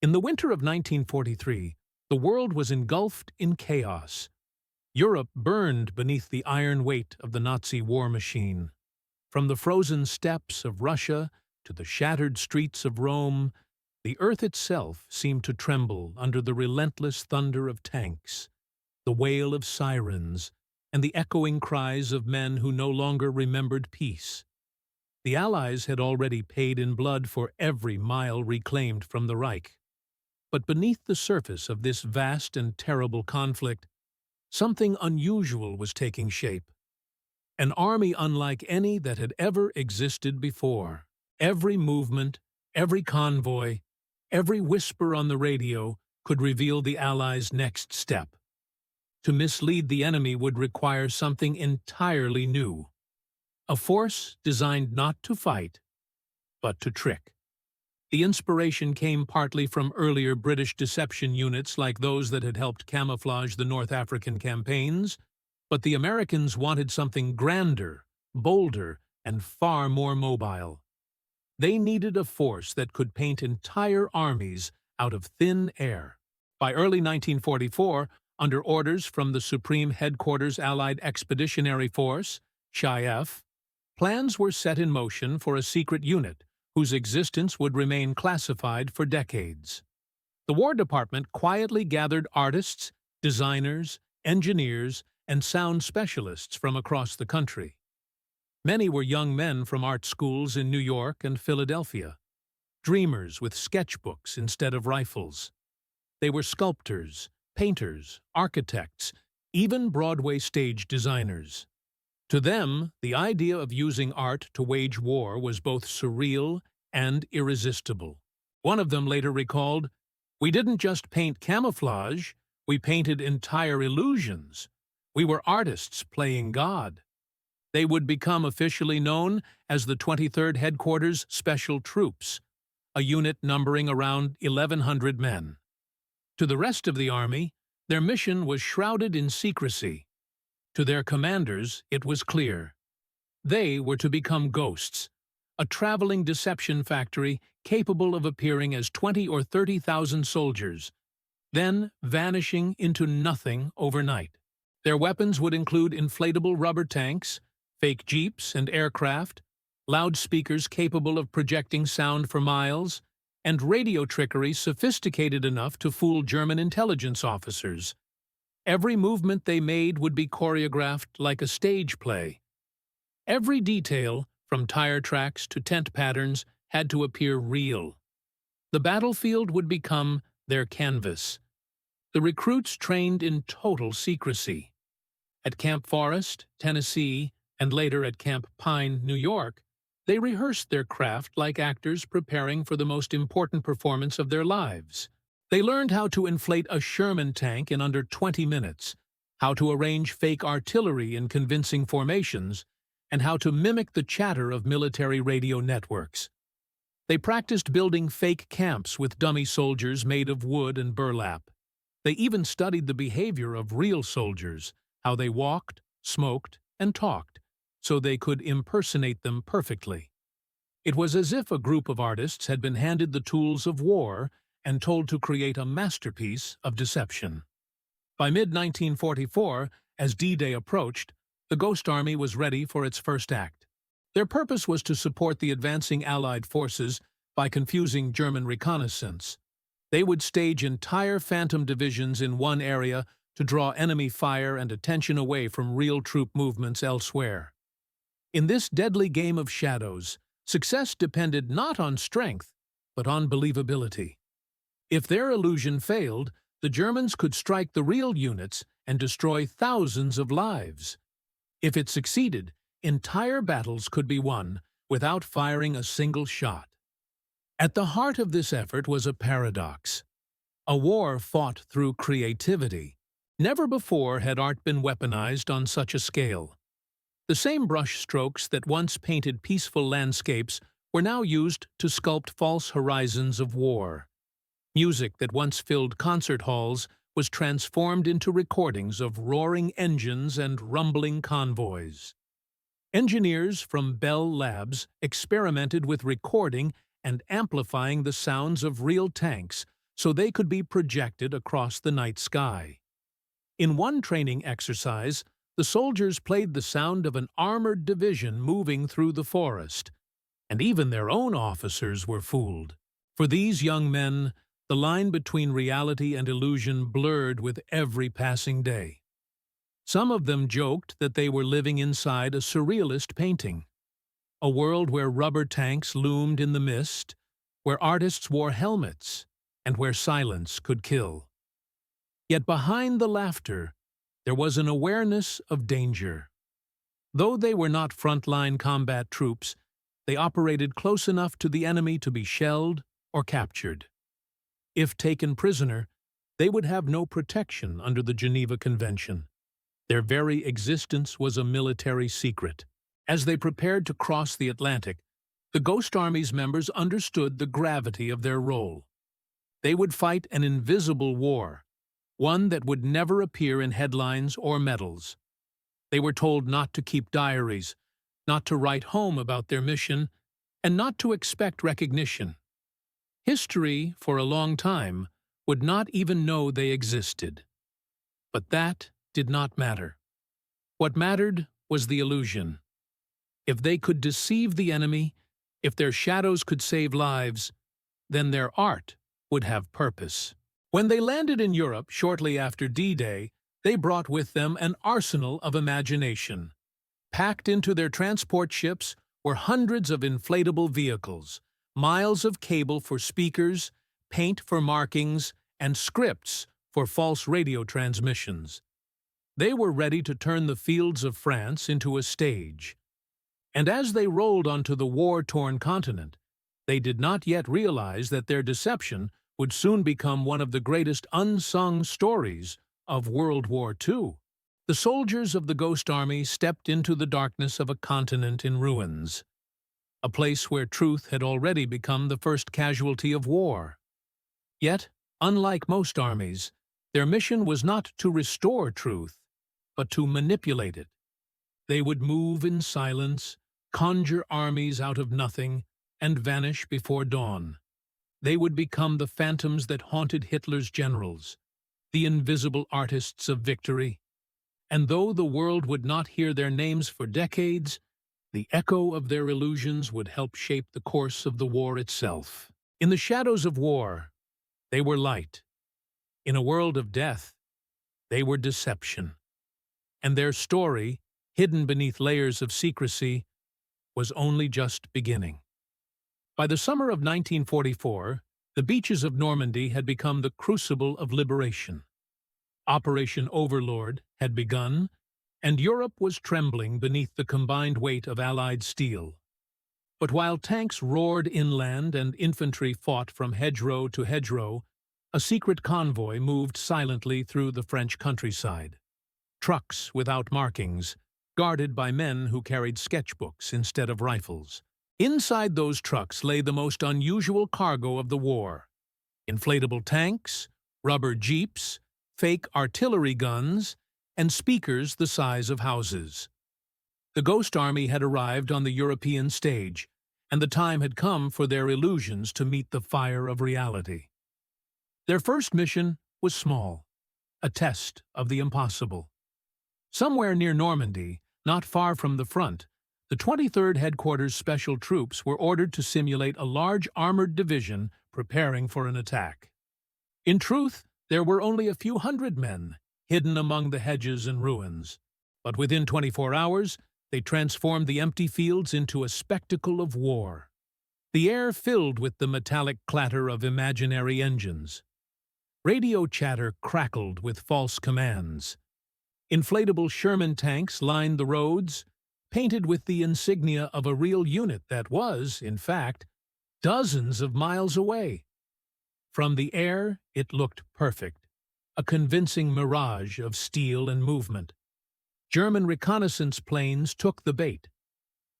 In the winter of 1943, the world was engulfed in chaos. Europe burned beneath the iron weight of the Nazi war machine. From the frozen steppes of Russia to the shattered streets of Rome, the earth itself seemed to tremble under the relentless thunder of tanks, the wail of sirens, and the echoing cries of men who no longer remembered peace. The Allies had already paid in blood for every mile reclaimed from the Reich. But beneath the surface of this vast and terrible conflict, something unusual was taking shape. An army unlike any that had ever existed before. Every movement, every convoy, every whisper on the radio could reveal the Allies' next step. To mislead the enemy would require something entirely new. A force designed not to fight, but to trick. The inspiration came partly from earlier British deception units like those that had helped camouflage the North African campaigns, but the Americans wanted something grander, bolder, and far more mobile. They needed a force that could paint entire armies out of thin air. By early 1944, under orders from the Supreme Headquarters Allied Expeditionary Force, SHIEF, plans were set in motion for a secret unit whose existence would remain classified for decades. The War Department quietly gathered artists, designers, engineers, and sound specialists from across the country. Many were young men from art schools in New York and Philadelphia, dreamers with sketchbooks instead of rifles. They were sculptors, painters, architects, even Broadway stage designers. To them, the idea of using art to wage war was both surreal and irresistible. One of them later recalled, "We didn't just paint camouflage, we painted entire illusions. We were artists playing God." They would become officially known as the 23rd Headquarters Special Troops, a unit numbering around 1,100 men. To the rest of the army, their mission was shrouded in secrecy. To their commanders, it was clear. They were to become ghosts, a traveling deception factory capable of appearing as 20 or 30,000 soldiers, then vanishing into nothing overnight. Their weapons would include inflatable rubber tanks, fake jeeps and aircraft, loudspeakers capable of projecting sound for miles, and radio trickery sophisticated enough to fool German intelligence officers. Every movement they made would be choreographed like a stage play. Every detail, from tire tracks to tent patterns, had to appear real. The battlefield would become their canvas. The recruits trained in total secrecy. At Camp Forest, Tennessee, and later at Camp Pine, New York, they rehearsed their craft like actors preparing for the most important performance of their lives. They learned how to inflate a Sherman tank in under 20 minutes, how to arrange fake artillery in convincing formations, and how to mimic the chatter of military radio networks. They practiced building fake camps with dummy soldiers made of wood and burlap. They even studied the behavior of real soldiers, how they walked, smoked, and talked, so they could impersonate them perfectly. It was as if a group of artists had been handed the tools of war and told to create a masterpiece of deception. By mid-1944, as D-Day approached, the Ghost Army was ready for its first act. Their purpose was to support the advancing Allied forces by confusing German reconnaissance. They would stage entire phantom divisions in one area to draw enemy fire and attention away from real troop movements elsewhere. In this deadly game of shadows, success depended not on strength, but on believability. If their illusion failed, the Germans could strike the real units and destroy thousands of lives. If it succeeded, entire battles could be won without firing a single shot. At the heart of this effort was a paradox. A war fought through creativity. Never before had art been weaponized on such a scale. The same brush strokes that once painted peaceful landscapes were now used to sculpt false horizons of war. Music that once filled concert halls was transformed into recordings of roaring engines and rumbling convoys. Engineers from Bell Labs experimented with recording and amplifying the sounds of real tanks so they could be projected across the night sky. In one training exercise, the soldiers played the sound of an armored division moving through the forest, and even their own officers were fooled. For these young men, the line between reality and illusion blurred with every passing day. Some of them joked that they were living inside a surrealist painting, a world where rubber tanks loomed in the mist, where artists wore helmets, and where silence could kill. Yet behind the laughter, there was an awareness of danger. Though they were not frontline combat troops, they operated close enough to the enemy to be shelled or captured. If taken prisoner, they would have no protection under the Geneva Convention. Their very existence was a military secret. As they prepared to cross the Atlantic, the Ghost Army's members understood the gravity of their role. They would fight an invisible war, one that would never appear in headlines or medals. They were told not to keep diaries, not to write home about their mission, and not to expect recognition. History, for a long time, would not even know they existed. But that did not matter. What mattered was the illusion. If they could deceive the enemy, if their shadows could save lives, then their art would have purpose. When they landed in Europe shortly after D-Day, they brought with them an arsenal of imagination. Packed into their transport ships were hundreds of inflatable vehicles, miles of cable for speakers, paint for markings, and scripts for false radio transmissions. They were ready to turn the fields of France into a stage. And as they rolled onto the war-torn continent, they did not yet realize that their deception would soon become one of the greatest unsung stories of World War II. The soldiers of the Ghost Army stepped into the darkness of a continent in ruins, a place where truth had already become the first casualty of war. Yet, unlike most armies, their mission was not to restore truth, but to manipulate it. They would move in silence, conjure armies out of nothing, and vanish before dawn. They would become the phantoms that haunted Hitler's generals, the invisible artists of victory. And though the world would not hear their names for decades, the echo of their illusions would help shape the course of the war itself. In the shadows of war, they were light. In a world of death, they were deception. And their story, hidden beneath layers of secrecy, was only just beginning. By the summer of 1944, the beaches of Normandy had become the crucible of liberation. Operation Overlord had begun, and Europe was trembling beneath the combined weight of Allied steel. But while tanks roared inland and infantry fought from hedgerow to hedgerow, a secret convoy moved silently through the French countryside. Trucks without markings, guarded by men who carried sketchbooks instead of rifles. Inside those trucks lay the most unusual cargo of the war: inflatable tanks, rubber jeeps, fake artillery guns, and speakers the size of houses. The Ghost Army had arrived on the European stage, and the time had come for their illusions to meet the fire of reality. Their first mission was small, a test of the impossible. Somewhere near Normandy, not far from the front, the 23rd Headquarters Special Troops were ordered to simulate a large armored division preparing for an attack. In truth, there were only a few hundred men, hidden among the hedges and ruins. But within 24 hours, they transformed the empty fields into a spectacle of war. The air filled with the metallic clatter of imaginary engines. Radio chatter crackled with false commands. Inflatable Sherman tanks lined the roads, painted with the insignia of a real unit that was, in fact, dozens of miles away. From the air, it looked perfect, a convincing mirage of steel and movement. German reconnaissance planes took the bait.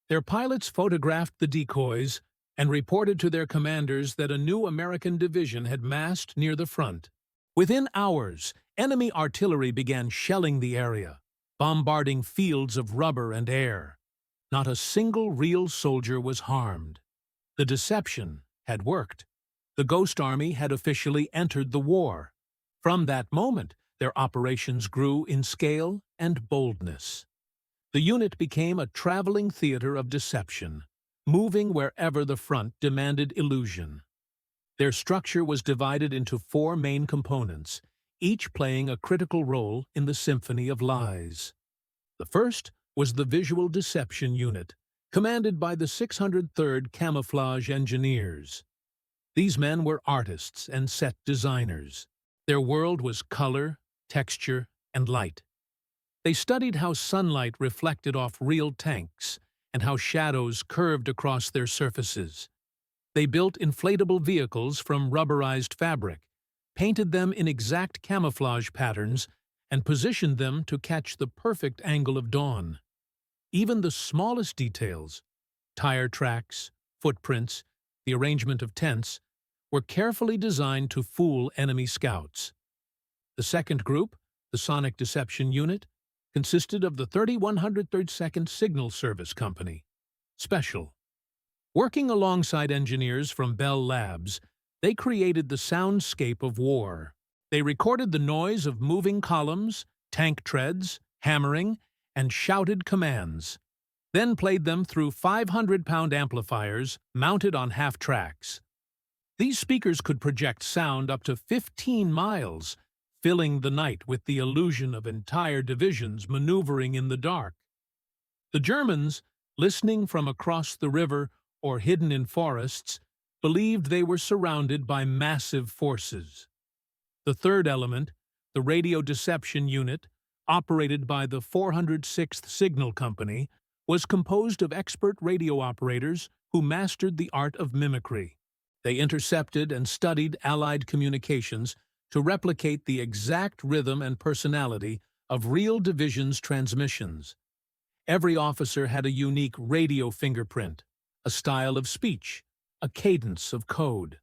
Their pilots photographed the decoys and reported to their commanders that a new American division had massed near the front. Within hours, enemy artillery began shelling the area, bombarding fields of rubber and air. Not a single real soldier was harmed. The deception had worked. The Ghost Army had officially entered the war. From that moment, their operations grew in scale and boldness. The unit became a traveling theater of deception, moving wherever the front demanded illusion. Their structure was divided into four main components, each playing a critical role in the symphony of lies. The first was the Visual Deception Unit, commanded by the 603rd Camouflage Engineers. These men were artists and set designers. Their world was color, texture, and light. They studied how sunlight reflected off real tanks and how shadows curved across their surfaces. They built inflatable vehicles from rubberized fabric, painted them in exact camouflage patterns, and positioned them to catch the perfect angle of dawn. Even the smallest details, tire tracks, footprints, the arrangement of tents, were carefully designed to fool enemy scouts. The second group, the Sonic Deception Unit, consisted of the 3132nd Signal Service Company, Special. Working alongside engineers from Bell Labs, they created the soundscape of war. They recorded the noise of moving columns, tank treads, hammering, and shouted commands, then played them through 500-pound amplifiers mounted on half-tracks. These speakers could project sound up to 15 miles, filling the night with the illusion of entire divisions maneuvering in the dark. The Germans, listening from across the river or hidden in forests, believed they were surrounded by massive forces. The third element, the Radio Deception Unit, operated by the 406th Signal Company, was composed of expert radio operators who mastered the art of mimicry. They intercepted and studied Allied communications to replicate the exact rhythm and personality of real divisions' transmissions. Every officer had a unique radio fingerprint, a style of speech, a cadence of code.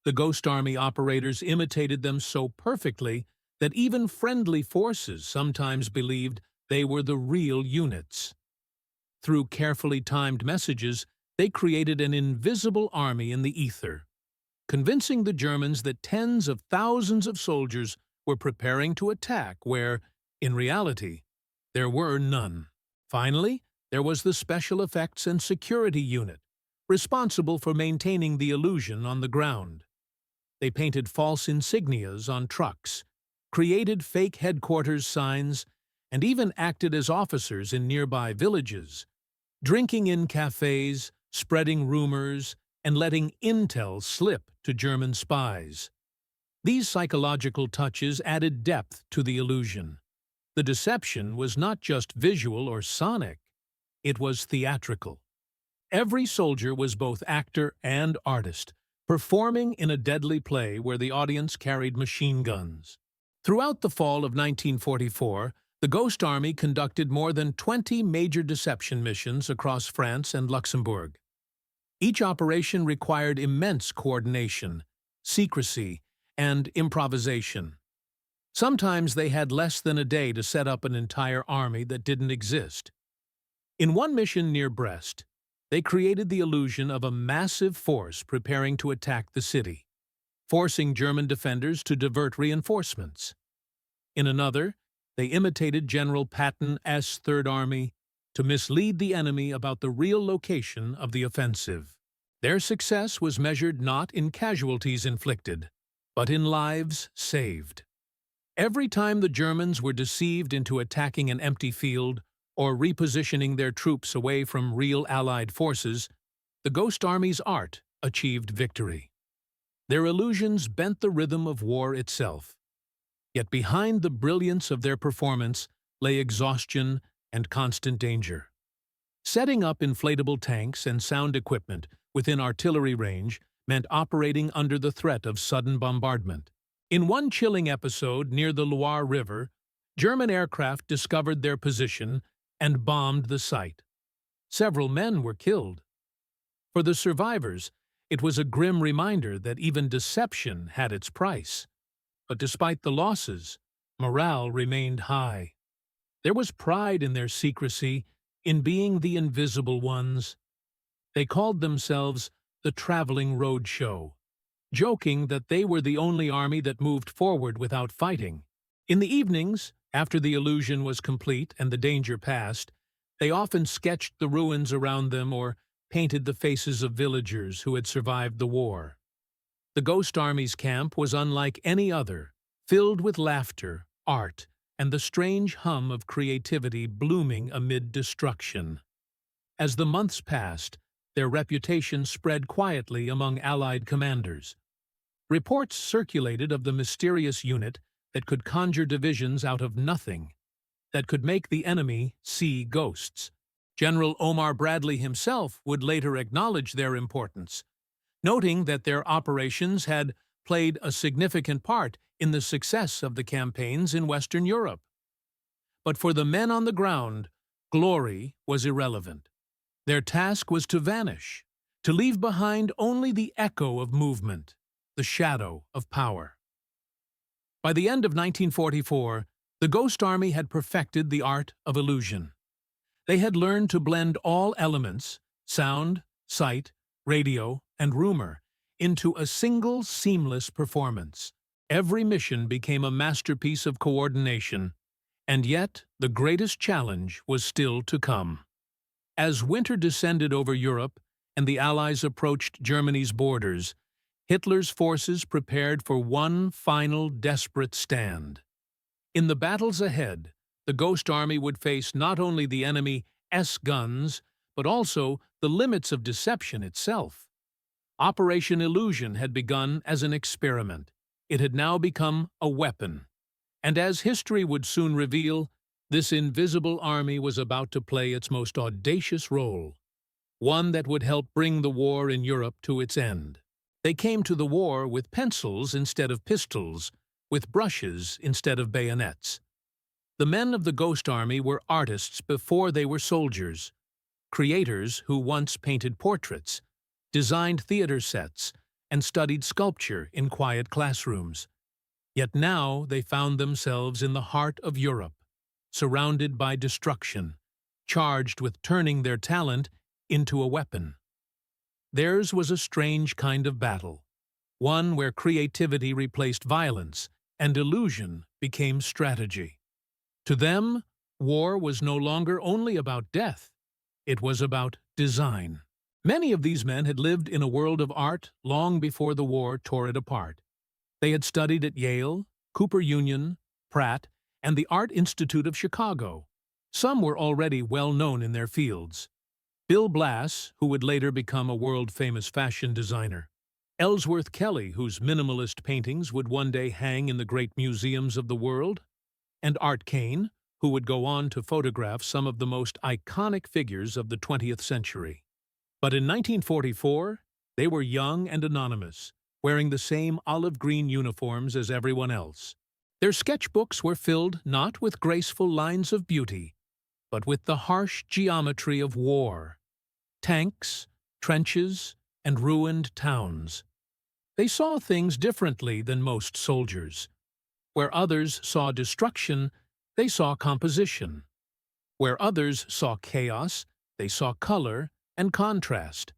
The Ghost Army operators imitated them so perfectly that even friendly forces sometimes believed they were the real units. Through carefully timed messages, they created an invisible army in the ether, convincing the Germans that tens of thousands of soldiers were preparing to attack where, in reality, there were none. Finally, there was the Special Effects and Security Unit, responsible for maintaining the illusion on the ground. They painted false insignias on trucks, created fake headquarters signs, and even acted as officers in nearby villages, drinking in cafes, spreading rumors, and letting intel slip to German spies. These psychological touches added depth to the illusion. The deception was not just visual or sonic, it was theatrical. Every soldier was both actor and artist, performing in a deadly play where the audience carried machine guns. Throughout the fall of 1944, the Ghost Army conducted more than 20 major deception missions across France and Luxembourg. Each operation required immense coordination, secrecy, and improvisation. Sometimes they had less than a day to set up an entire army that didn't exist. In one mission near Brest, they created the illusion of a massive force preparing to attack the city, forcing German defenders to divert reinforcements. In another, they imitated General Patton's Third Army to mislead the enemy about the real location of the offensive. Their success was measured not in casualties inflicted, but in lives saved. Every time the Germans were deceived into attacking an empty field or repositioning their troops away from real Allied forces, the Ghost Army's art achieved victory. Their illusions bent the rhythm of war itself. Yet behind the brilliance of their performance lay exhaustion and constant danger. Setting up inflatable tanks and sound equipment within artillery range meant operating under the threat of sudden bombardment. In one chilling episode near the Loire River, German aircraft discovered their position and bombed the site. Several men were killed. For the survivors, it was a grim reminder that even deception had its price. But despite the losses, morale remained high. There was pride in their secrecy, in being the invisible ones. They called themselves the Traveling Road Show, joking that they were the only army that moved forward without fighting. In the evenings, after the illusion was complete and the danger passed, they often sketched the ruins around them or painted the faces of villagers who had survived the war. The Ghost Army's camp was unlike any other, filled with laughter, art, and the strange hum of creativity blooming amid destruction. As the months passed, their reputation spread quietly among Allied commanders. Reports circulated of the mysterious unit that could conjure divisions out of nothing, that could make the enemy see ghosts. General Omar Bradley himself would later acknowledge their importance, noting that their operations had played a significant part in the success of the campaigns in Western Europe. But for the men on the ground, glory was irrelevant. Their task was to vanish, to leave behind only the echo of movement, the shadow of power. By the end of 1944, the Ghost Army had perfected the art of illusion. They had learned to blend all elements, sound, sight, radio, and rumor, into a single seamless performance. Every mission became a masterpiece of coordination, and yet the greatest challenge was still to come. As winter descended over Europe and the Allies approached Germany's borders, Hitler's forces prepared for one final desperate stand. In the battles ahead, the Ghost Army would face not only the enemy's guns, but also the limits of deception itself. Operation Illusion had begun as an experiment. It had now become a weapon. And as history would soon reveal, this invisible army was about to play its most audacious role, one that would help bring the war in Europe to its end. They came to the war with pencils instead of pistols, with brushes instead of bayonets. The men of the Ghost Army were artists before they were soldiers, creators who once painted portraits, designed theater sets, and studied sculpture in quiet classrooms. Yet now they found themselves in the heart of Europe, surrounded by destruction, charged with turning their talent into a weapon. Theirs was a strange kind of battle, one where creativity replaced violence and illusion became strategy. To them, war was no longer only about death, it was about design. Many of these men had lived in a world of art long before the war tore it apart. They had studied at Yale, Cooper Union, Pratt, and the Art Institute of Chicago. Some were already well known in their fields. Bill Blass, who would later become a world-famous fashion designer. Ellsworth Kelly, whose minimalist paintings would one day hang in the great museums of the world. And Art Kane, who would go on to photograph some of the most iconic figures of the 20th century. But in 1944, they were young and anonymous, wearing the same olive-green uniforms as everyone else. Their sketchbooks were filled not with graceful lines of beauty, but with the harsh geometry of war. Tanks, trenches, and ruined towns. They saw things differently than most soldiers. Where others saw destruction, they saw composition. Where others saw chaos, they saw color and contrast.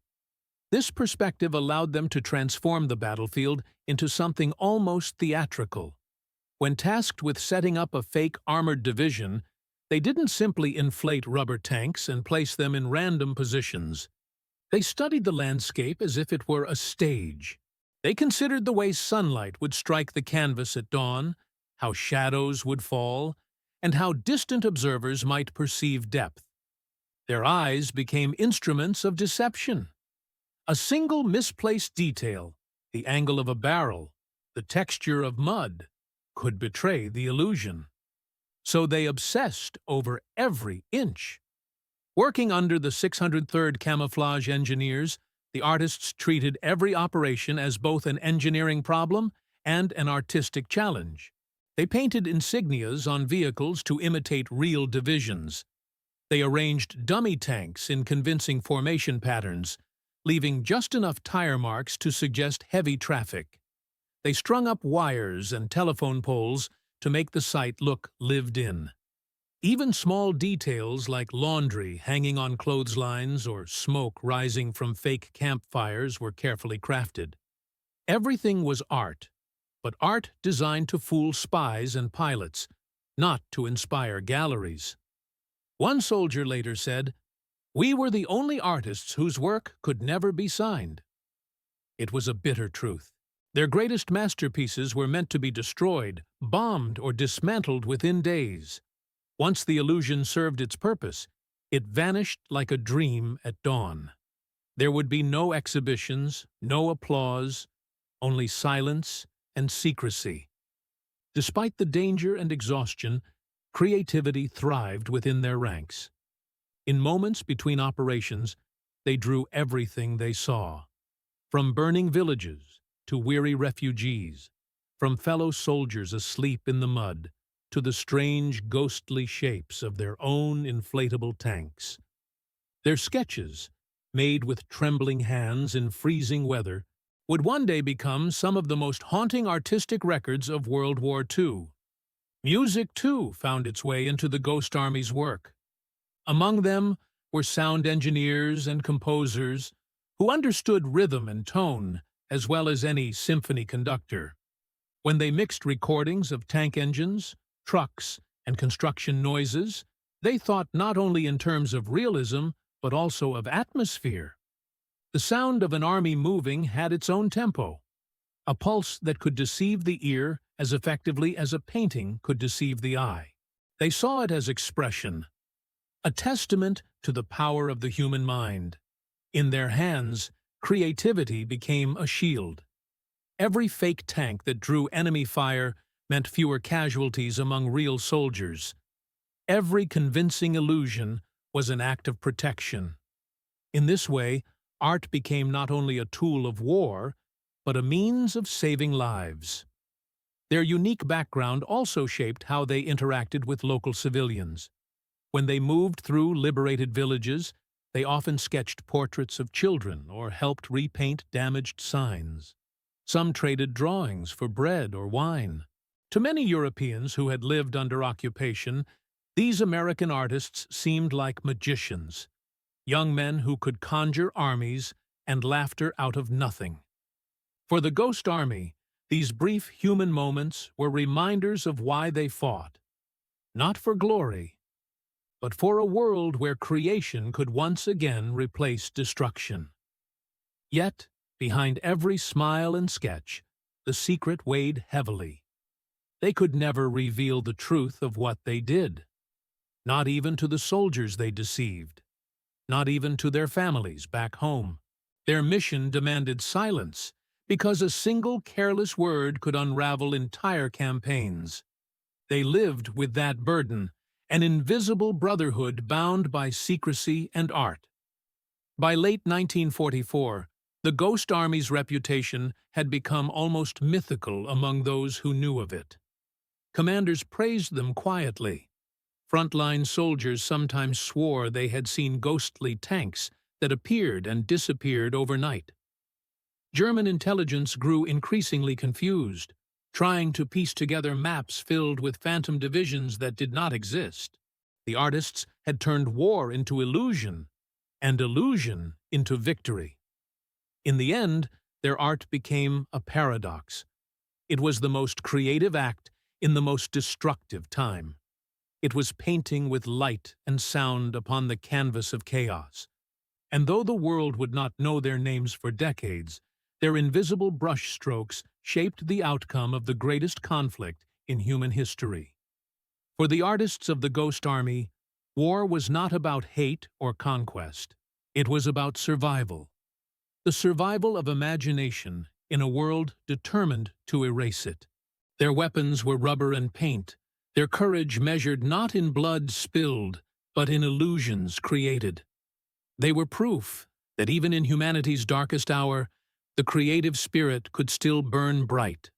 This perspective allowed them to transform the battlefield into something almost theatrical. When tasked with setting up a fake armored division, they didn't simply inflate rubber tanks and place them in random positions. They studied the landscape as if it were a stage. They considered the way sunlight would strike the canvas at dawn, how shadows would fall, and how distant observers might perceive depth. Their eyes became instruments of deception. A single misplaced detail, the angle of a barrel, the texture of mud, could betray the illusion. So they obsessed over every inch. Working under the 603rd Camouflage Engineers, the artists treated every operation as both an engineering problem and an artistic challenge. They painted insignias on vehicles to imitate real divisions. They arranged dummy tanks in convincing formation patterns, leaving just enough tire marks to suggest heavy traffic. They strung up wires and telephone poles to make the site look lived in. Even small details like laundry hanging on clotheslines or smoke rising from fake campfires were carefully crafted. Everything was art, but art designed to fool spies and pilots, not to inspire galleries. One soldier later said, "We were the only artists whose work could never be signed." It was a bitter truth. Their greatest masterpieces were meant to be destroyed, bombed, or dismantled within days. Once the illusion served its purpose, it vanished like a dream at dawn. There would be no exhibitions, no applause, only silence and secrecy. Despite the danger and exhaustion, creativity thrived within their ranks. In moments between operations, they drew everything they saw. From burning villages to weary refugees, from fellow soldiers asleep in the mud to the strange, ghostly shapes of their own inflatable tanks. Their sketches, made with trembling hands in freezing weather, would one day become some of the most haunting artistic records of World War II. Music, too, found its way into the Ghost Army's work. Among them were sound engineers and composers who understood rhythm and tone as well as any symphony conductor. When they mixed recordings of tank engines, trucks, and construction noises, they thought not only in terms of realism but also of atmosphere. The sound of an army moving had its own tempo, a pulse that could deceive the ear as effectively as a painting could deceive the eye. They saw it as expression, a testament to the power of the human mind. In their hands, creativity became a shield. Every fake tank that drew enemy fire meant fewer casualties among real soldiers. Every convincing illusion was an act of protection. In this way, art became not only a tool of war, but a means of saving lives. Their unique background also shaped how they interacted with local civilians. When they moved through liberated villages, they often sketched portraits of children or helped repaint damaged signs. Some traded drawings for bread or wine. To many Europeans who had lived under occupation, these American artists seemed like magicians, young men who could conjure armies and laughter out of nothing. For the Ghost Army, these brief human moments were reminders of why they fought, not for glory, but for a world where creation could once again replace destruction. Yet, behind every smile and sketch, the secret weighed heavily. They could never reveal the truth of what they did, not even to the soldiers they deceived, not even to their families back home. Their mission demanded silence, because a single careless word could unravel entire campaigns. They lived with that burden, an invisible brotherhood bound by secrecy and art. By late 1944, the Ghost Army's reputation had become almost mythical among those who knew of it. Commanders praised them quietly. Frontline soldiers sometimes swore they had seen ghostly tanks that appeared and disappeared overnight. German intelligence grew increasingly confused, trying to piece together maps filled with phantom divisions that did not exist. The artists had turned war into illusion, and illusion into victory. In the end, their art became a paradox. It was the most creative act in the most destructive time. It was painting with light and sound upon the canvas of chaos. And though the world would not know their names for decades, their invisible brushstrokes shaped the outcome of the greatest conflict in human history. For the artists of the Ghost Army, war was not about hate or conquest. It was about survival. The survival of imagination in a world determined to erase it. Their weapons were rubber and paint, their courage measured not in blood spilled, but in illusions created. They were proof that even in humanity's darkest hour, the creative spirit could still burn bright,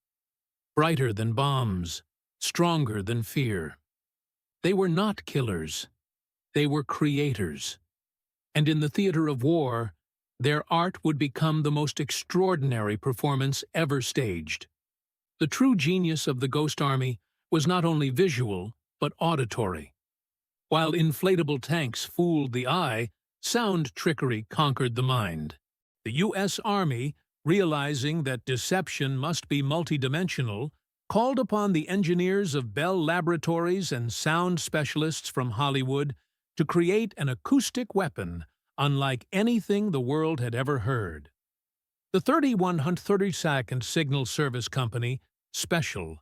brighter than bombs, stronger than fear. They were not killers. They were creators. And in the theater of war, their art would become the most extraordinary performance ever staged. The true genius of the Ghost Army was not only visual, but auditory. While inflatable tanks fooled the eye, sound trickery conquered the mind. The U.S. Army, realizing that deception must be multidimensional, called upon the engineers of Bell Laboratories and sound specialists from Hollywood to create an acoustic weapon unlike anything the world had ever heard. The 3132nd Signal Service Company, Special,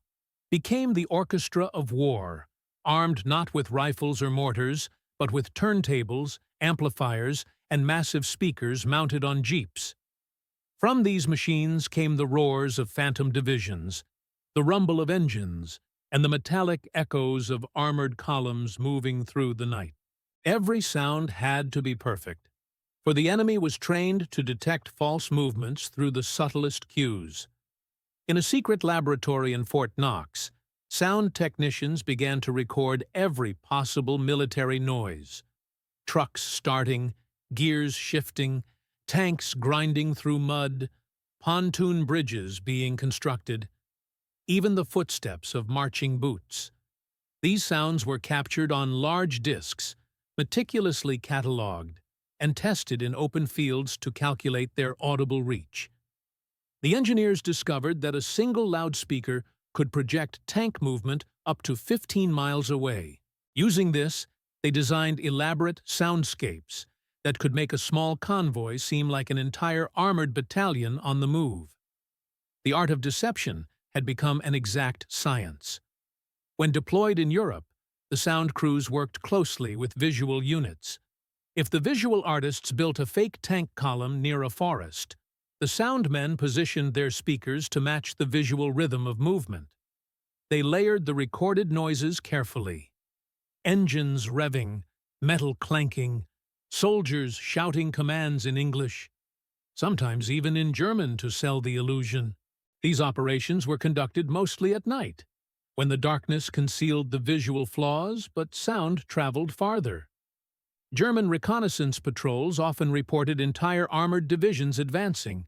became the orchestra of war, armed not with rifles or mortars, but with turntables, amplifiers, and massive speakers mounted on jeeps. From these machines came the roars of phantom divisions, the rumble of engines, and the metallic echoes of armored columns moving through the night. Every sound had to be perfect, for the enemy was trained to detect false movements through the subtlest cues. In a secret laboratory in Fort Knox, sound technicians began to record every possible military noise. Trucks starting, gears shifting, tanks grinding through mud, pontoon bridges being constructed, even the footsteps of marching boots. These sounds were captured on large discs, meticulously catalogued, and tested in open fields to calculate their audible reach. The engineers discovered that a single loudspeaker could project tank movement up to 15 miles away. Using this, they designed elaborate soundscapes that could make a small convoy seem like an entire armored battalion on the move. The art of deception had become an exact science. When deployed in Europe, the sound crews worked closely with visual units. If the visual artists built a fake tank column near a forest, the sound men positioned their speakers to match the visual rhythm of movement. They layered the recorded noises carefully. Engines revving, metal clanking, soldiers shouting commands in English, sometimes even in German to sell the illusion. These operations were conducted mostly at night, when the darkness concealed the visual flaws but sound traveled farther. German reconnaissance patrols often reported entire armored divisions advancing,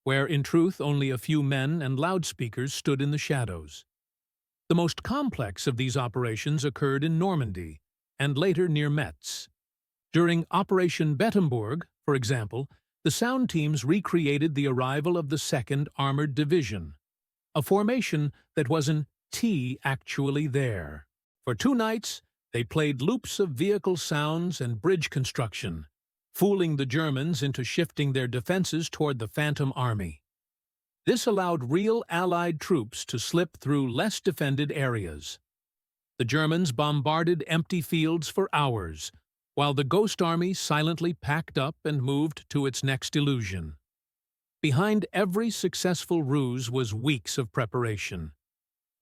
where in truth only a few men and loudspeakers stood in the shadows. The most complex of these operations occurred in Normandy, and later near Metz. During Operation Bettembourg, for example, the sound teams recreated the arrival of the 2nd Armored Division, a formation that wasn't actually there. For 2 nights, they played loops of vehicle sounds and bridge construction, fooling the Germans into shifting their defenses toward the Phantom Army. This allowed real Allied troops to slip through less defended areas. The Germans bombarded empty fields for hours, while the Ghost Army silently packed up and moved to its next illusion. Behind every successful ruse was weeks of preparation.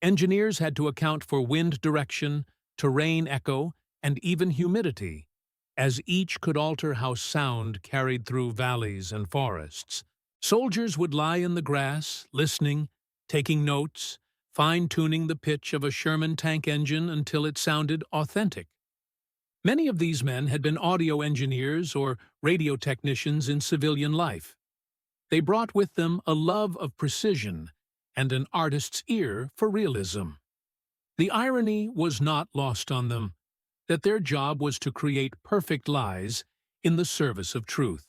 Engineers had to account for wind direction, terrain echo, and even humidity, as each could alter how sound carried through valleys and forests. Soldiers would lie in the grass, listening, taking notes, fine-tuning the pitch of a Sherman tank engine until it sounded authentic. Many of these men had been audio engineers or radio technicians in civilian life. They brought with them a love of precision and an artist's ear for realism. The irony was not lost on them, that their job was to create perfect lies in the service of truth.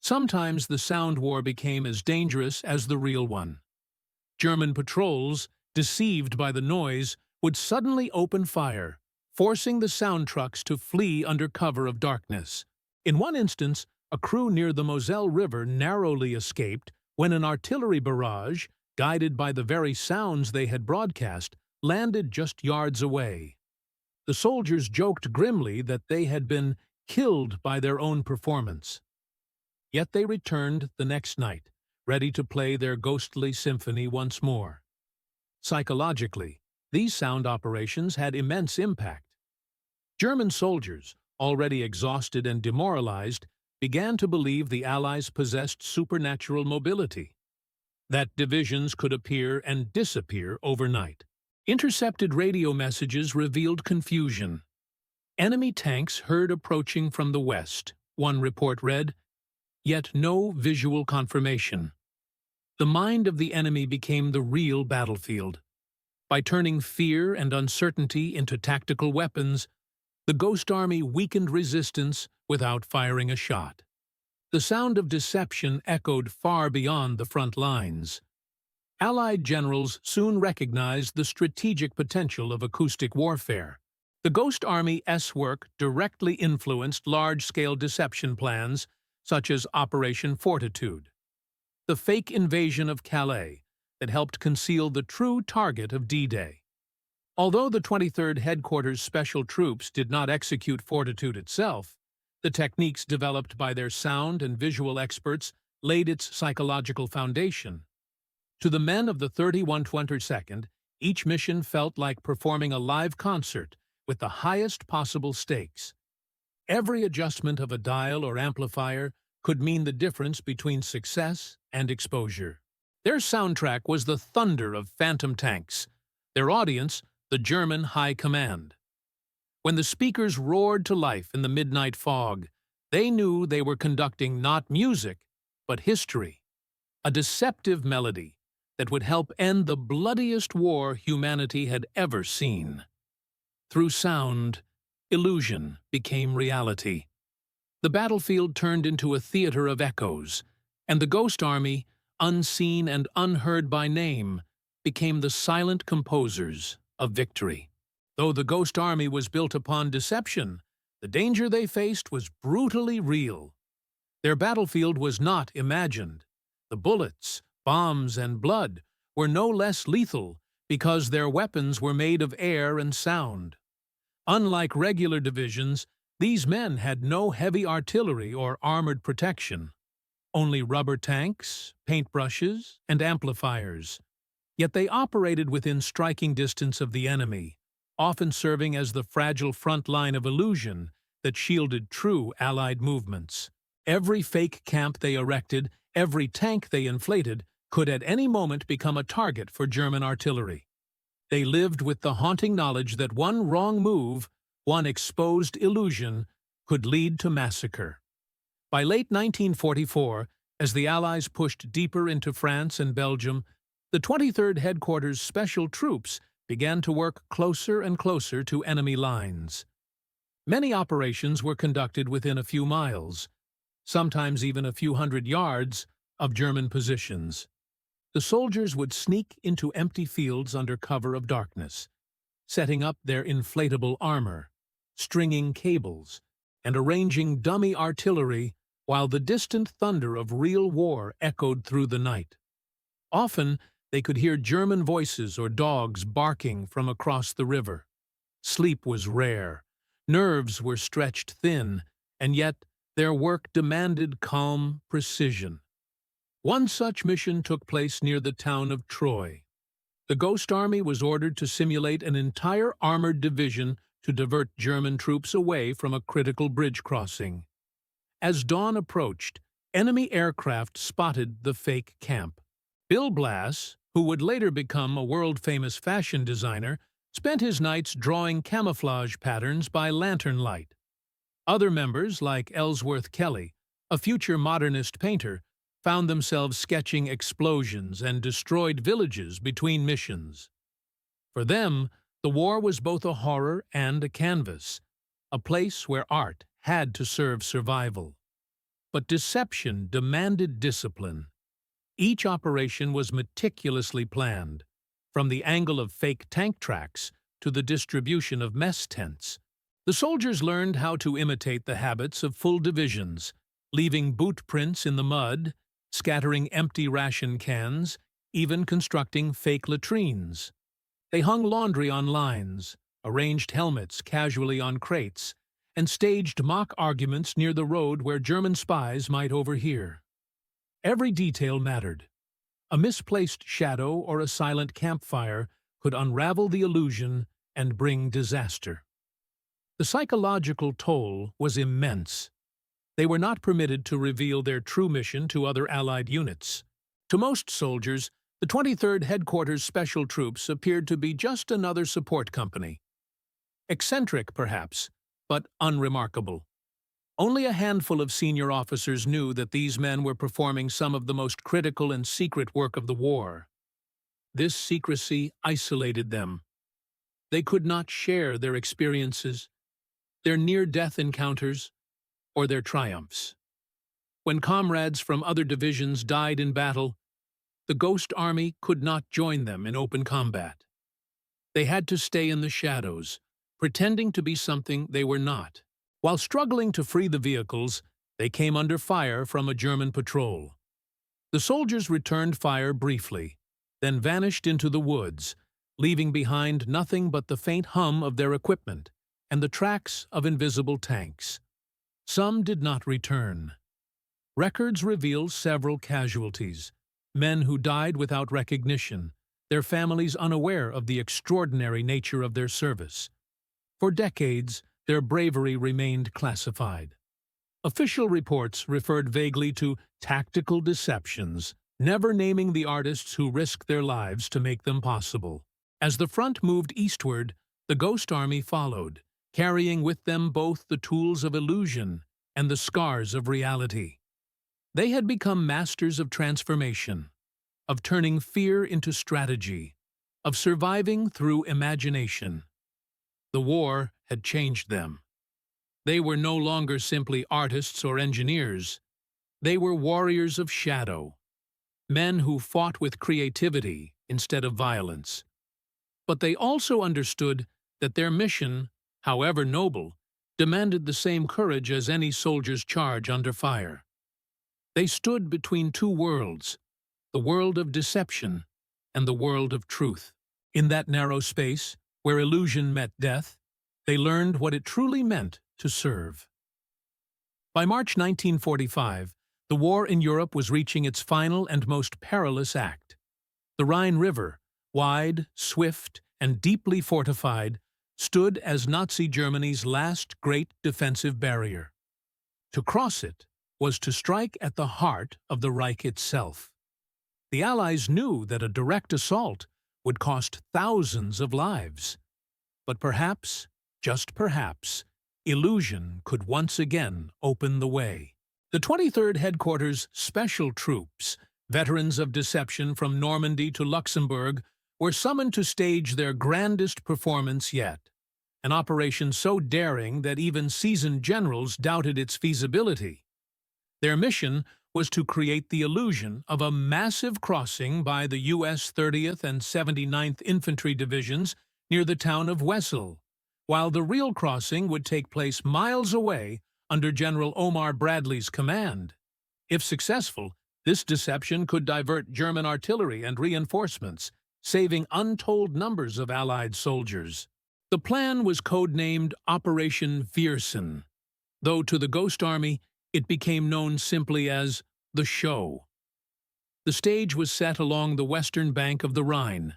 Sometimes the sound war became as dangerous as the real one. German patrols, deceived by the noise, would suddenly open fire, forcing the sound trucks to flee under cover of darkness. In one instance, a crew near the Moselle River narrowly escaped when an artillery barrage, guided by the very sounds they had broadcast, landed just yards away. The soldiers joked grimly that they had been killed by their own performance. Yet they returned the next night, ready to play their ghostly symphony once more. Psychologically, these sound operations had immense impact. German soldiers, already exhausted and demoralized, began to believe the Allies possessed supernatural mobility, that divisions could appear and disappear overnight. Intercepted radio messages revealed confusion. Enemy tanks heard approaching from the west, one report read, yet no visual confirmation. The mind of the enemy became the real battlefield. By turning fear and uncertainty into tactical weapons, the Ghost Army weakened resistance without firing a shot. The sound of deception echoed far beyond the front lines. Allied generals soon recognized the strategic potential of acoustic warfare. The Ghost Army's work directly influenced large-scale deception plans, such as Operation Fortitude, the fake invasion of Calais that helped conceal the true target of D-Day. Although the 23rd Headquarters Special Troops did not execute Fortitude itself, the techniques developed by their sound and visual experts laid its psychological foundation. To the men of the 3122nd, each mission felt like performing a live concert with the highest possible stakes. Every adjustment of a dial or amplifier could mean the difference between success and exposure. Their soundtrack was the thunder of phantom tanks, their audience the German High Command. When the speakers roared to life in the midnight fog, they knew they were conducting not music, but history, a deceptive melody that would help end the bloodiest war humanity had ever seen. Through sound, illusion became reality. The battlefield turned into a theater of echoes, and the Ghost Army, unseen and unheard by name, became the silent composers of victory. Though the Ghost Army was built upon deception, the danger they faced was brutally real. Their battlefield was not imagined. The bullets, bombs, and blood were no less lethal because their weapons were made of air and sound. Unlike regular divisions, these men had no heavy artillery or armored protection, only rubber tanks, paintbrushes, and amplifiers. Yet they operated within striking distance of the enemy, often serving as the fragile front line of illusion that shielded true Allied movements. Every fake camp they erected, every tank they inflated, could at any moment become a target for German artillery. They lived with the haunting knowledge that one wrong move, one exposed illusion, could lead to massacre. By late 1944, as the Allies pushed deeper into France and Belgium, the 23rd Headquarters Special Troops began to work closer and closer to enemy lines. Many operations were conducted within a few miles, sometimes even a few hundred yards, of German positions. The soldiers would sneak into empty fields under cover of darkness, setting up their inflatable armor, stringing cables, and arranging dummy artillery while the distant thunder of real war echoed through the night. Often, they could hear German voices or dogs barking from across the river. Sleep was rare, nerves were stretched thin, and yet their work demanded calm precision. One such mission took place near the town of Troy. The Ghost Army was ordered to simulate an entire armored division to divert German troops away from a critical bridge crossing. As dawn approached, enemy aircraft spotted the fake camp. Bill Blass, who would later become a world-famous fashion designer, spent his nights drawing camouflage patterns by lantern light. Other members, like Ellsworth Kelly, a future modernist painter, found themselves sketching explosions and destroyed villages between missions. For them, the war was both a horror and a canvas, a place where art had to serve survival. But deception demanded discipline. Each operation was meticulously planned, from the angle of fake tank tracks to the distribution of mess tents. The soldiers learned how to imitate the habits of full divisions, leaving boot prints in the mud, scattering empty ration cans, even constructing fake latrines. They hung laundry on lines, arranged helmets casually on crates, and staged mock arguments near the road where German spies might overhear. Every detail mattered. A misplaced shadow or a silent campfire could unravel the illusion and bring disaster. The psychological toll was immense. They were not permitted to reveal their true mission to other Allied units. To most soldiers, the 23rd Headquarters Special Troops appeared to be just another support company. Eccentric, perhaps, but unremarkable. Only a handful of senior officers knew that these men were performing some of the most critical and secret work of the war. This secrecy isolated them. They could not share their experiences, their near-death encounters, or their triumphs. When comrades from other divisions died in battle, the Ghost Army could not join them in open combat. They had to stay in the shadows, pretending to be something they were not. While struggling to free the vehicles, they came under fire from a German patrol. The soldiers returned fire briefly, then vanished into the woods, leaving behind nothing but the faint hum of their equipment and the tracks of invisible tanks. Some did not return. Records reveal several casualties, men who died without recognition, their families unaware of the extraordinary nature of their service. For decades, their bravery remained classified. Official reports referred vaguely to tactical deceptions, never naming the artists who risked their lives to make them possible. As the front moved eastward, the Ghost Army followed, carrying with them both the tools of illusion and the scars of reality. They had become masters of transformation, of turning fear into strategy, of surviving through imagination. The war had changed them. They were no longer simply artists or engineers. They were warriors of shadow, men who fought with creativity instead of violence. But they also understood that their mission, however noble, demanded the same courage as any soldier's charge under fire. They stood between two worlds, the world of deception and the world of truth. In that narrow space, where illusion met death, they learned what it truly meant to serve. By March 1945, the war in Europe was reaching its final and most perilous act. The Rhine River, wide, swift, and deeply fortified, stood as Nazi Germany's last great defensive barrier. To cross it was to strike at the heart of the Reich itself. The Allies knew that a direct assault would cost thousands of lives. But perhaps, just perhaps, illusion could once again open the way. The 23rd Headquarters Special Troops, veterans of deception from Normandy to Luxembourg, were summoned to stage their grandest performance yet, an operation so daring that even seasoned generals doubted its feasibility. Their mission was to create the illusion of a massive crossing by the U.S. 30th and 79th Infantry Divisions near the town of Wesel, while the real crossing would take place miles away under General Omar Bradley's command. If successful, this deception could divert German artillery and reinforcements, saving untold numbers of Allied soldiers. The plan was codenamed Operation Viersen, though to the Ghost Army it became known simply as the Show. The stage was set along the western bank of the Rhine.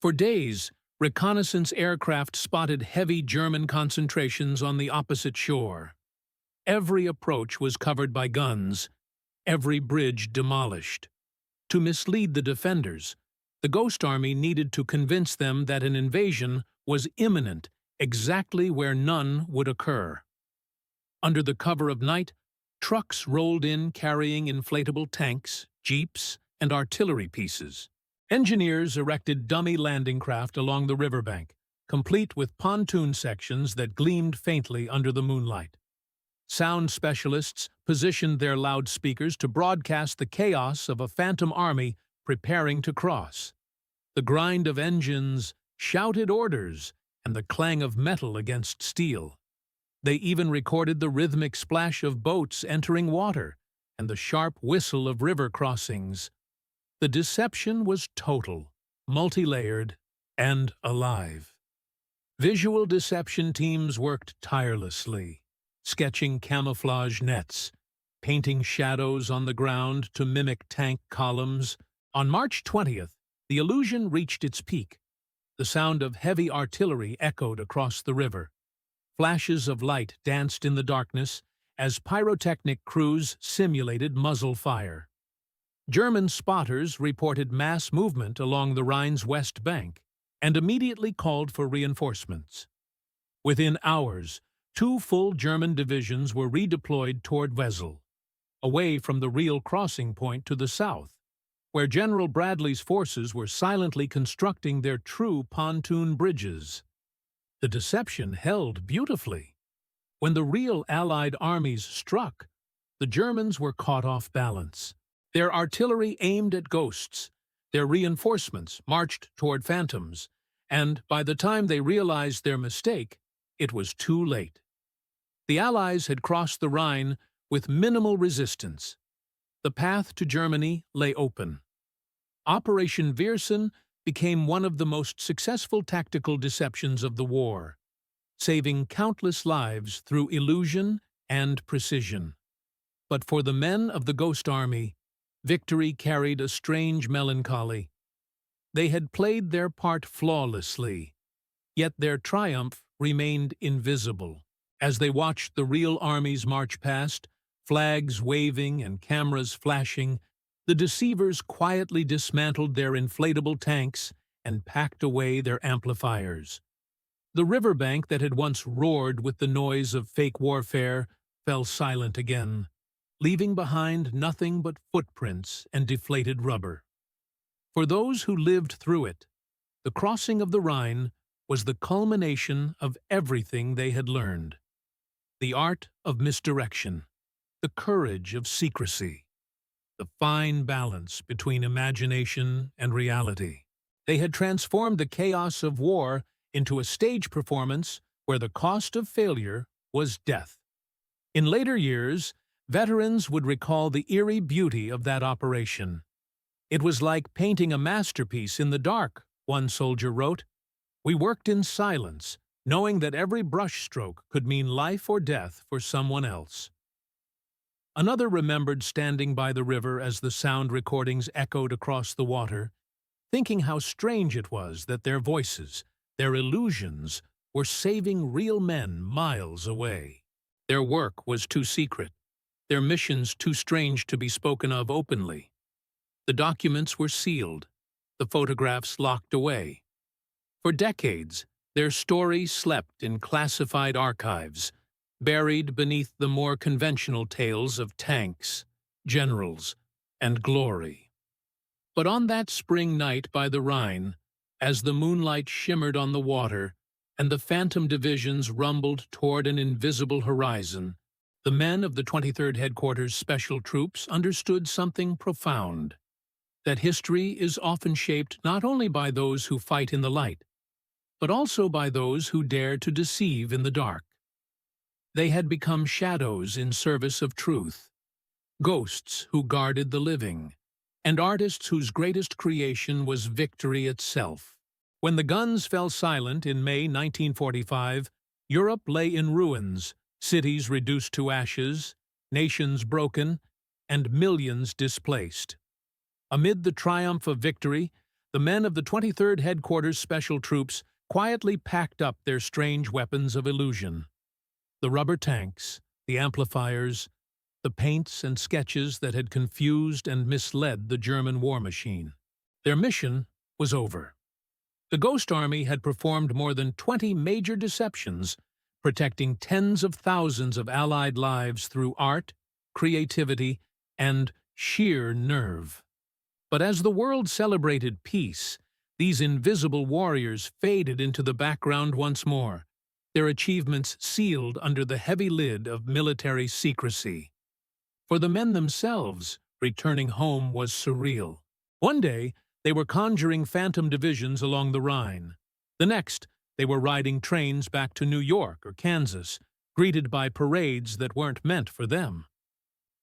For days, reconnaissance aircraft spotted heavy German concentrations on the opposite shore. Every approach was covered by guns, every bridge demolished. To mislead the defenders, the Ghost Army needed to convince them that an invasion was imminent exactly where none would occur. Under the cover of night, trucks rolled in carrying inflatable tanks, jeeps, and artillery pieces. Engineers erected dummy landing craft along the riverbank, complete with pontoon sections that gleamed faintly under the moonlight. Sound specialists positioned their loudspeakers to broadcast the chaos of a phantom army preparing to cross. The grind of engines, shouted orders, and the clang of metal against steel. They even recorded the rhythmic splash of boats entering water and the sharp whistle of river crossings. The deception was total, multi-layered, and alive. Visual deception teams worked tirelessly, sketching camouflage nets, painting shadows on the ground to mimic tank columns. On March 20th, the illusion reached its peak. The sound of heavy artillery echoed across the river. Flashes of light danced in the darkness as pyrotechnic crews simulated muzzle fire. German spotters reported mass movement along the Rhine's west bank and immediately called for reinforcements. Within hours, 2 full German divisions were redeployed toward Wesel, away from the real crossing point to the south, where General Bradley's forces were silently constructing their true pontoon bridges. The deception held beautifully. When the real Allied armies struck, the Germans were caught off balance. Their artillery aimed at ghosts, their reinforcements marched toward phantoms, and by the time they realized their mistake, it was too late. The Allies had crossed the Rhine with minimal resistance. The path to Germany lay open. Operation Viersen became one of the most successful tactical deceptions of the war, saving countless lives through illusion and precision. But for the men of the Ghost Army, victory carried a strange melancholy. They had played their part flawlessly, yet their triumph remained invisible. As they watched the real armies march past, flags waving and cameras flashing, the deceivers quietly dismantled their inflatable tanks and packed away their amplifiers. The riverbank that had once roared with the noise of fake warfare fell silent again, leaving behind nothing but footprints and deflated rubber. For those who lived through it, the crossing of the Rhine was the culmination of everything they had learned. The art of misdirection, the courage of secrecy, the fine balance between imagination and reality. They had transformed the chaos of war into a stage performance where the cost of failure was death. In later years, veterans would recall the eerie beauty of that operation. It was like painting a masterpiece in the dark, one soldier wrote. We worked in silence, knowing that every brushstroke could mean life or death for someone else. Another remembered standing by the river as the sound recordings echoed across the water, thinking how strange it was that their voices, their illusions, were saving real men miles away. Their work was too secret, their missions too strange to be spoken of openly. The documents were sealed, the photographs locked away. For decades, their story slept in classified archives, buried beneath the more conventional tales of tanks, generals, and glory. But on that spring night by the Rhine, as the moonlight shimmered on the water and the phantom divisions rumbled toward an invisible horizon, the men of the 23rd Headquarters Special Troops understood something profound: that history is often shaped not only by those who fight in the light, but also by those who dare to deceive in the dark. They had become shadows in service of truth, ghosts who guarded the living, and artists whose greatest creation was victory itself. When the guns fell silent in May 1945, Europe lay in ruins, cities reduced to ashes, nations broken, and millions displaced. Amid the triumph of victory, the men of the 23rd Headquarters Special Troops quietly packed up their strange weapons of illusion. The rubber tanks, the amplifiers, the paints and sketches that had confused and misled the German war machine. Their mission was over. The Ghost Army had performed more than 20 major deceptions, protecting tens of thousands of Allied lives through art, creativity, and sheer nerve. But as the world celebrated peace, these invisible warriors faded into the background once more, their achievements sealed under the heavy lid of military secrecy. For the men themselves, returning home was surreal. One day, they were conjuring phantom divisions along the Rhine. The next, they were riding trains back to New York or Kansas, greeted by parades that weren't meant for them.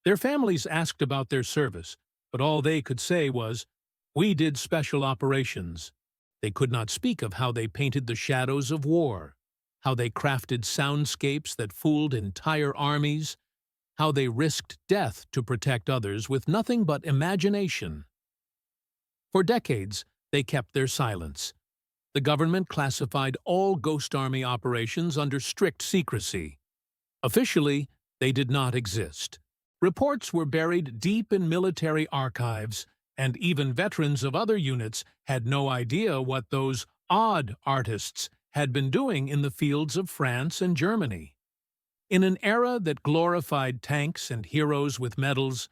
Their families asked about their service, but all they could say was, "We did special operations." They could not speak of how they painted the shadows of war, how they crafted soundscapes that fooled entire armies, how they risked death to protect others with nothing but imagination. For decades, they kept their silence. The government classified all Ghost Army operations under strict secrecy. Officially, they did not exist. Reports were buried deep in military archives, and even veterans of other units had no idea what those odd artists had been doing in the fields of France and Germany. In an era that glorified tanks and heroes with medals,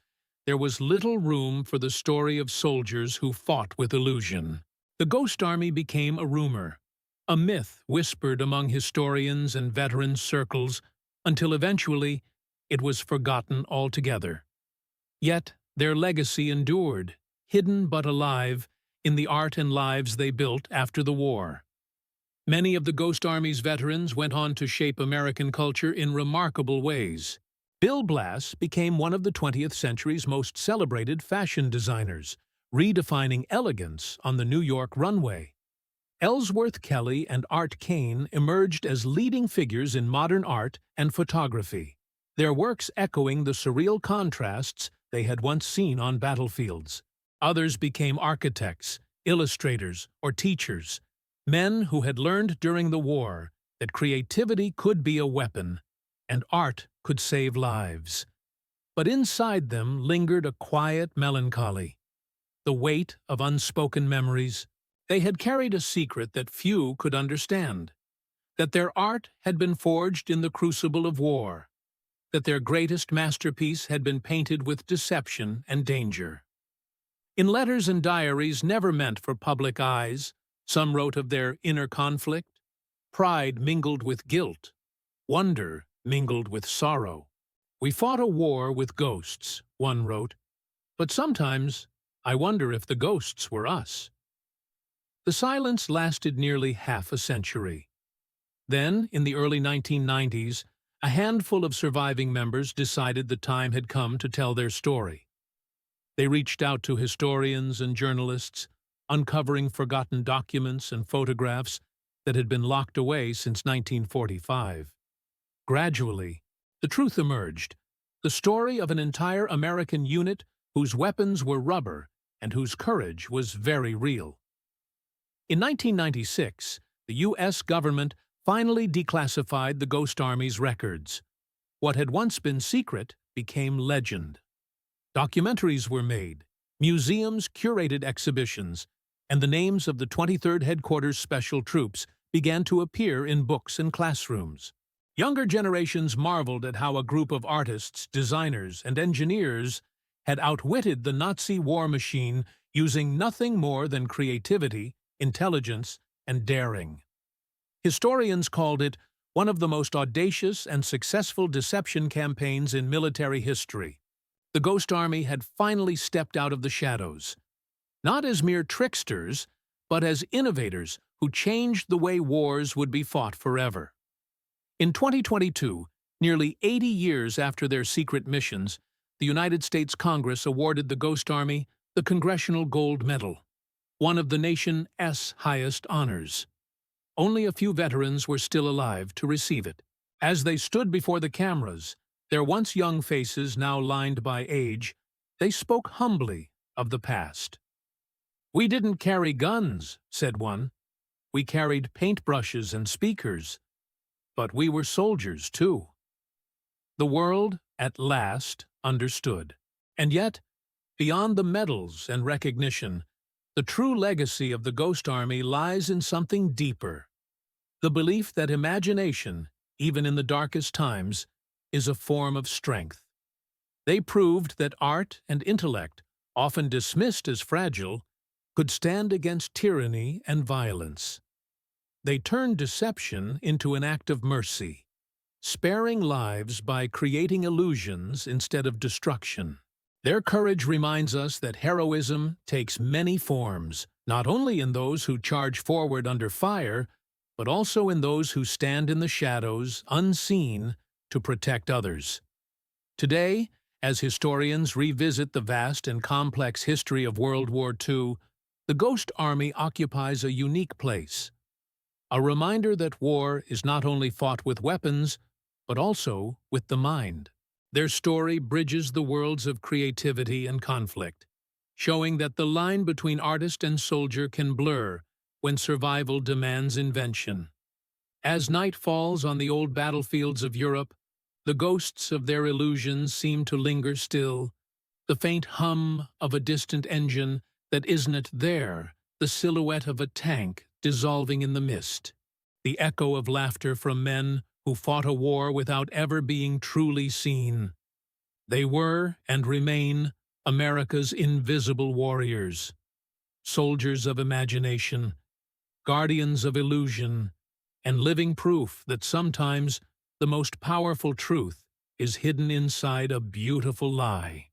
there was little room for the story of soldiers who fought with illusion. The Ghost Army became a rumor, a myth whispered among historians and veteran circles, until eventually it was forgotten altogether. Yet their legacy endured, hidden but alive, in the art and lives they built after the war. Many of the Ghost Army's veterans went on to shape American culture in remarkable ways. Bill Blass became one of the 20th century's most celebrated fashion designers, redefining elegance on the New York runway. Ellsworth Kelly and Art Kane emerged as leading figures in modern art and photography, their works echoing the surreal contrasts they had once seen on battlefields. Others became architects, illustrators, or teachers, men who had learned during the war that creativity could be a weapon and art could save lives. But inside them lingered a quiet melancholy, the weight of unspoken memories. They had carried a secret that few could understand, that their art had been forged in the crucible of war, that their greatest masterpiece had been painted with deception and danger. In letters and diaries never meant for public eyes, some wrote of their inner conflict, pride mingled with guilt, wonder mingled with sorrow. "We fought a war with ghosts," one wrote, "but sometimes I wonder if the ghosts were us." The silence lasted nearly half a century. Then, in the early 1990s, a handful of surviving members decided the time had come to tell their story. They reached out to historians and journalists, uncovering forgotten documents and photographs that had been locked away since 1945. Gradually, the truth emerged, the story of an entire American unit whose weapons were rubber and whose courage was very real. In 1996, the U.S. government finally declassified the Ghost Army's records. What had once been secret became legend. Documentaries were made, museums curated exhibitions, and the names of the 23rd Headquarters Special Troops began to appear in books and classrooms. Younger generations marveled at how a group of artists, designers, and engineers had outwitted the Nazi war machine using nothing more than creativity, intelligence, and daring. Historians called it one of the most audacious and successful deception campaigns in military history. The Ghost Army had finally stepped out of the shadows, not as mere tricksters, but as innovators who changed the way wars would be fought forever. In 2022, nearly 80 years after their secret missions, the United States Congress awarded the Ghost Army the Congressional Gold Medal, one of the nation's highest honors. Only a few veterans were still alive to receive it. As they stood before the cameras, their once young faces now lined by age, they spoke humbly of the past. "We didn't carry guns," said one. "We carried paintbrushes and speakers. But we were soldiers, too." The world, at last, understood. And yet, beyond the medals and recognition, the true legacy of the Ghost Army lies in something deeper. The belief that imagination, even in the darkest times, is a form of strength. They proved that art and intellect, often dismissed as fragile, could stand against tyranny and violence. They turned deception into an act of mercy, sparing lives by creating illusions instead of destruction. Their courage reminds us that heroism takes many forms, not only in those who charge forward under fire, but also in those who stand in the shadows, unseen, to protect others. Today, as historians revisit the vast and complex history of World War II, the Ghost Army occupies a unique place. A reminder that war is not only fought with weapons, but also with the mind. Their story bridges the worlds of creativity and conflict, showing that the line between artist and soldier can blur when survival demands invention. As night falls on the old battlefields of Europe, the ghosts of their illusions seem to linger still, the faint hum of a distant engine that isn't there, the silhouette of a tank dissolving in the mist, the echo of laughter from men who fought a war without ever being truly seen. They were, and remain, America's invisible warriors, soldiers of imagination, guardians of illusion, and living proof that sometimes the most powerful truth is hidden inside a beautiful lie.